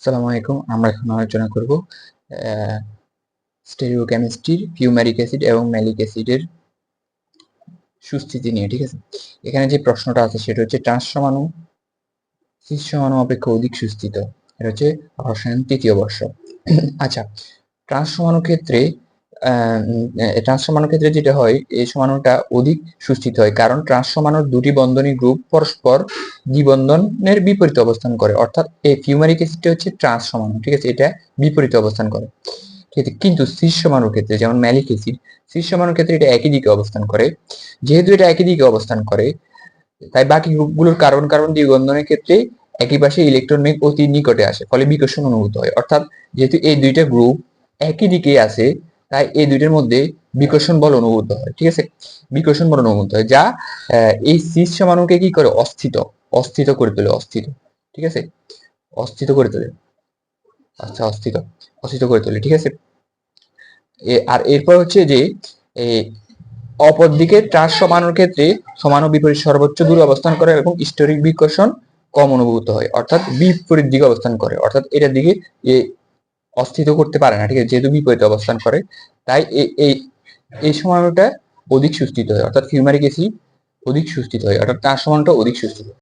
আসসালামু আলাইকুম। আমরা এখন আলোচনা করব স্টেরিওকেমিস্ট্রির ফিউমারিক অ্যাসিড এবং ম্যালিক অ্যাসিডের সুস্থিতি নিয়ে। ঠিক আছে, এখানে যে প্রশ্নটা আছে সেটা হচ্ছে ট্রান্স সমাণু সিস সমাণু অপেক্ষা অধিক সুস্থিত। এটা হচ্ছে রসায়ন তৃতীয় বর্ষ। আচ্ছা, ট্রান্স সমাণুর ক্ষেত্রে ট্রান্স সমাণুর ক্ষেত্রে যেটা হয়, এই সমাণুটা অধিক সুস্থিত হয় কারণ ট্রান্স সমাণুর দুটি বন্ধনী গ্রুপ পরস্পর দ্বিবন্ধনের বিপরীতে অবস্থান করে। অর্থাৎ এই ফিউমারিক অ্যাসিডটা হচ্ছে ট্রান্স সমাণু, ঠিক আছে, এটা বিপরীতে অবস্থান করে। ঠিক আছে, কিন্তু সিস সমাণুর ক্ষেত্রে যেমন ম্যালিক অ্যাসিড, সিস সমাণুর ক্ষেত্রে এটা একই দিকে অবস্থান করে। যেহেতু এটা একই দিকে অবস্থান করে, তাই বাকি গ্রুপগুলোর কার্বন কার্বন দ্বিবন্ধনের ক্ষেত্রে একই পাশে ইলেকট্রন অতি নিকটে আসে, ফলে বিকর্ষণ অনুভূত হয়। অর্থাৎ যেহেতু এই দুইটা গ্রুপ একই দিকে আছে, তাই এই দুইটার মধ্যে বিকর্ষণ বল অনুভূত হয়। ঠিক আছে, বিকর্ষণ বল অনুভূত হয়, যা এই সিস সমাণুকে কি করে, অস্থিত করে তোলে। ঠিক আছে, অস্থিত করে তোলে। আচ্ছা, অস্থিত করে তোলে। ঠিক আছে, আর এরপর হচ্ছে যে অপরদিকে ট্রান্স সমাণুর ক্ষেত্রে সমান ও বিপরীত সর্বোচ্চ দূরে অবস্থান করে এবং স্টেরিক বিকর্ষণ কম অনুভূত হয়, অর্থাৎ বিপরীত দিকে অবস্থান করে। অর্থাৎ এটার দিকে অস্থিত করতে পারে না, ঠিক আছে, যেহেতু বিপরীতে অবস্থান করে। তাই এই এই সমাণুটা অধিক সুস্থিত হয়, অর্থাৎ ফিউমারিক অ্যাসিড অধিক সুস্থিত হয়, অর্থাৎ ট্রান্স সমাণুটা অধিক সুস্থিত হয়।